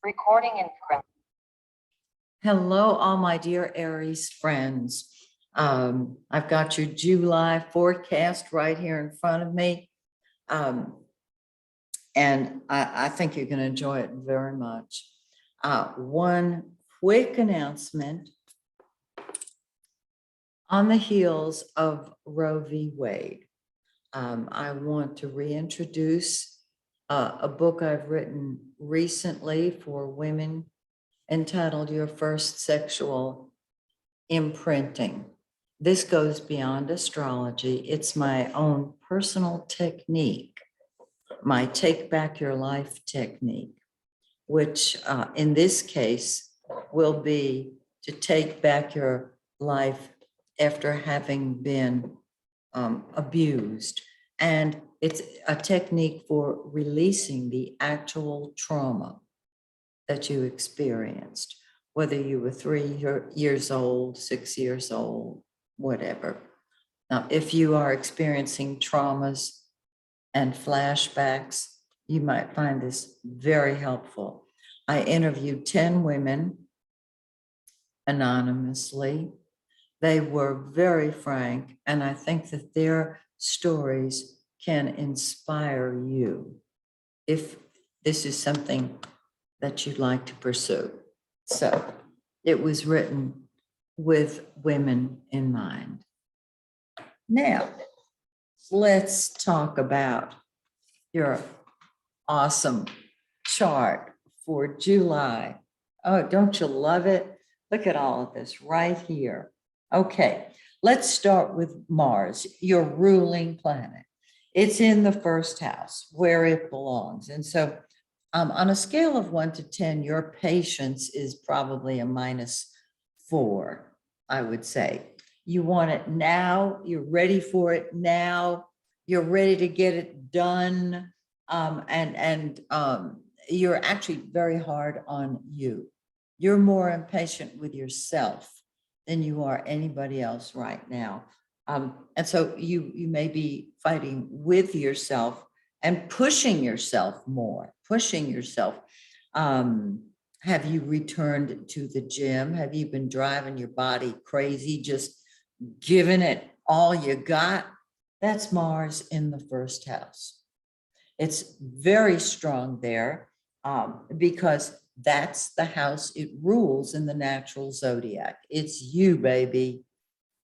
Recording in progress. Hello, all my dear Aries friends. I've got your July forecast right here in front of me. And I think you're going to enjoy it very much. One quick announcement. On the heels of Roe v. Wade, I want to reintroduce a book I've written recently for women entitled Your First Sexual Imprinting. This goes beyond astrology. It's my own personal technique, my Take Back Your Life technique, which in this case will be to take back your life after having been abused. And it's a technique for releasing the actual trauma that you experienced, whether you were 3 years old, 6 years old, whatever. Now, if you are experiencing traumas and flashbacks, you might find this very helpful. I interviewed 10 women anonymously. They were very frank, and I think that their stories can inspire you if this is something that you'd like to pursue. So it was written with women in mind. Now, let's talk about your awesome chart for July. Oh, don't you love it? Look at all of this right here. Okay, let's start with Mars, your ruling planet. It's in the first house where it belongs. And so on a scale of 1 to 10, your patience is probably a -4, I would say. You want it now, you're ready for it now, you're ready to get it done, you're actually very hard on you. You're more impatient with yourself than you are anybody else right now. And so you may be fighting with yourself and pushing yourself more, pushing yourself. Have you returned to the gym? Have you been driving your body crazy, just giving it all you got? That's Mars in the first house. It's very strong there because that's the house it rules in the natural zodiac. It's you, baby,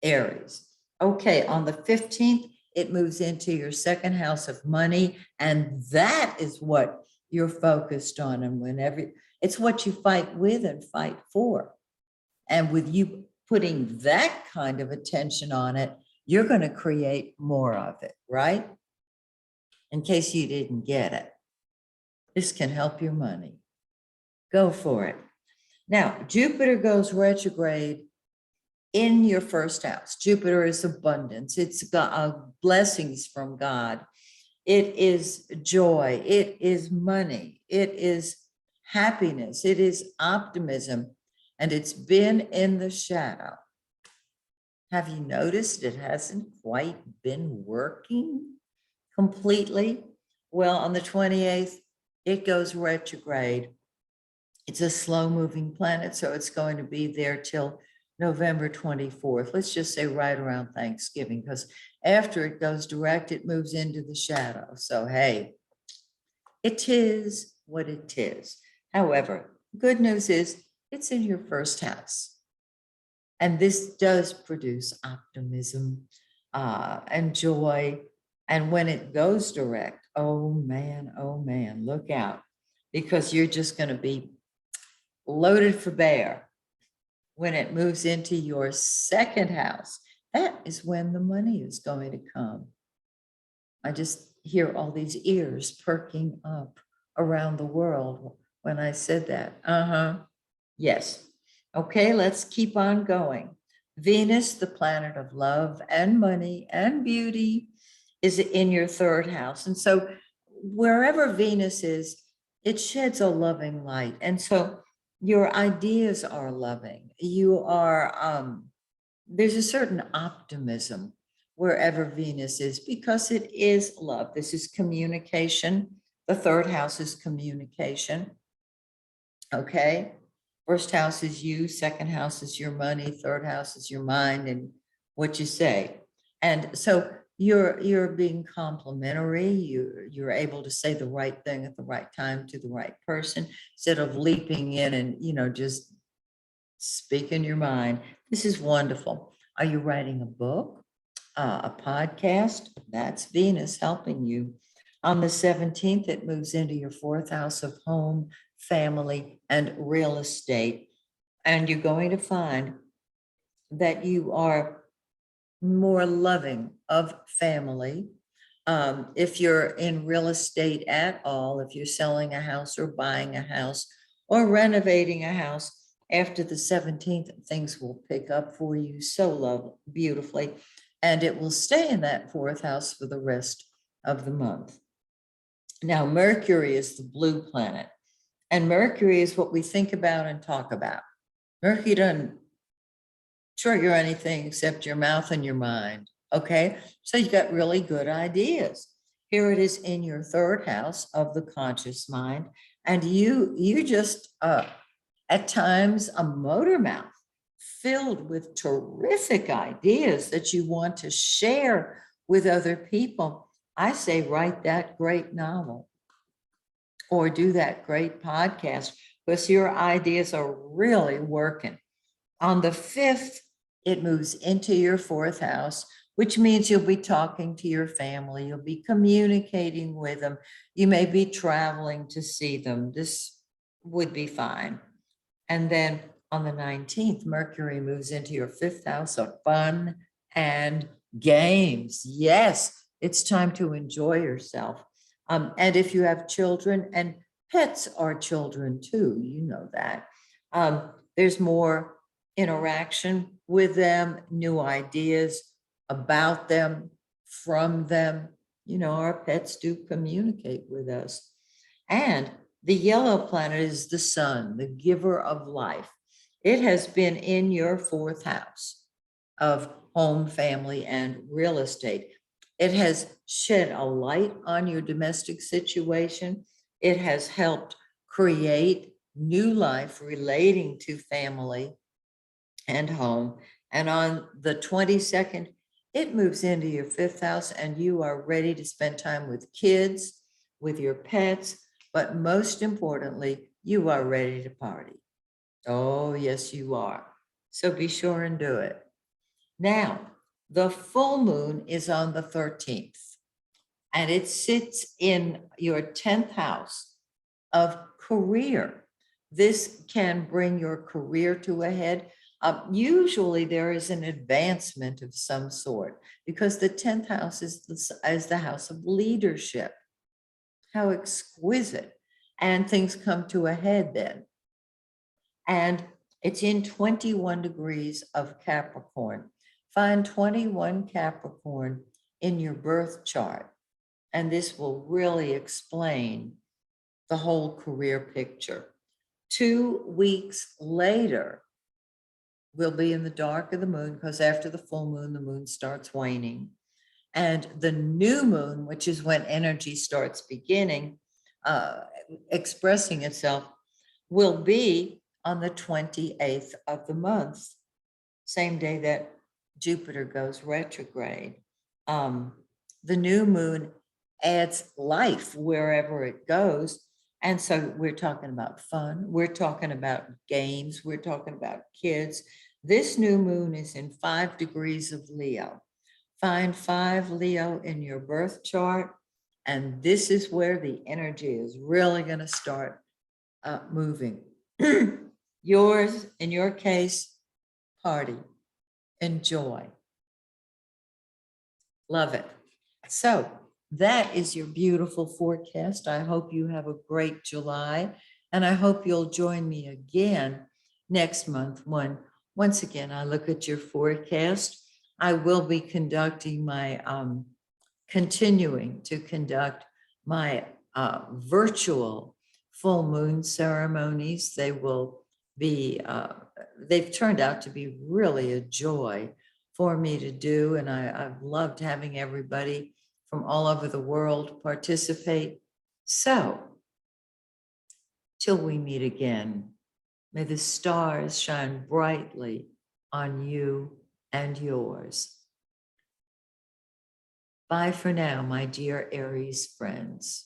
Aries. Okay, on the 15th, it moves into your second house of money, and that is what you're focused on. And whenever it's what you fight with and fight for. And with you putting that kind of attention on it, you're going to create more of it, right? In case you didn't get it, this can help your money. Go for it. Now, Jupiter goes retrograde in your first house. Jupiter is abundance. It's blessings from God. It is joy. It is money. It is happiness. It is optimism. And it's been in the shadow. Have you noticed it hasn't quite been working completely? Well, on the 28th, it goes retrograde. It's a slow moving planet, so it's going to be there till November 24th. Let's just say right around Thanksgiving, because after it goes direct, it moves into the shadow. So, hey, it is what it is. However, good news is it's in your first house. And this does produce optimism and joy. And when it goes direct, oh man, look out, because you're just going to be loaded for bear. When it moves into your second house, that is when the money is going to come. I just hear all these ears perking up around the world when I said that. Yes. Okay, let's keep on going. Venus, the planet of love and money and beauty, is in your third house. And so wherever Venus is, it sheds a loving light. And so your ideas are loving. You are, there's a certain optimism wherever Venus is because it is love. This is communication. The third house is communication. Okay. First house is you, second house is your money, third house is your mind and what you say. And so you're being complimentary. You're able to say the right thing at the right time to the right person instead of leaping in and, just speaking your mind. This is wonderful. Are you writing a book, a podcast? That's Venus helping you. On the 17th, it moves into your fourth house of home, family, and real estate. And you're going to find that you are more loving of family. If you're in real estate at all, if you're selling a house or buying a house or renovating a house, after the 17th, things will pick up for you so beautifully, and it will stay in that fourth house for the rest of the month. Now, Mercury is the blue planet, and Mercury is what we think about and talk about. Mercury doesn't trigger anything except your mouth and your mind. Okay. So you got really good ideas. Here it is in your third house of the conscious mind. And you just, at times, a motor mouth filled with terrific ideas that you want to share with other people. I say, write that great novel or do that great podcast because your ideas are really working. On the 5th, it moves into your fourth house, which means you'll be talking to your family. You'll be communicating with them. You may be traveling to see them. This would be fine. And then on the 19th, Mercury moves into your fifth house of fun and games. Yes, it's time to enjoy yourself. And if you have children, and pets are children too, you know that. There's more interaction with them, new ideas about them, from them. Our pets do communicate with us. And the yellow planet is the sun, the giver of life. It has been in your fourth house of home, family, and real estate. It has shed a light on your domestic situation. It has helped create new life relating to family and home. And on the 22nd, it moves into your fifth house, and you are ready to spend time with kids, with your pets, but most importantly, you are ready to party. Oh, yes, you are. So be sure and do it. Now, the full moon is on the 13th, and it sits in your 10th house of career. This can bring your career to a head. Usually there is an advancement of some sort because the 10th house is the house of leadership. How exquisite. And things come to a head then. And it's in 21 degrees of Capricorn. Find 21 Capricorn in your birth chart, and this will really explain the whole career picture. 2 weeks later, we'll be in the dark of the moon because after the full moon, the moon starts waning. And the new moon, which is when energy starts beginning, expressing itself, will be on the 28th of the month, same day that Jupiter goes retrograde. The new moon adds life wherever it goes. And so we're talking about fun. We're talking about games. We're talking about kids. This new moon is in 5 degrees of Leo. Find 5 Leo in your birth chart. And this is where the energy is really going to start moving. Yours, in your case, party, enjoy, love it. So that is your beautiful forecast. I hope you have a great July, and I hope you'll join me again next month when, once again, I look at your forecast. I will be conducting my, continuing to conduct my virtual full moon ceremonies. They will be, they've turned out to be really a joy for me to do. And I've loved having everybody from all over the world participate. So till we meet again, may the stars shine brightly on you and yours. Bye for now, my dear Aries friends.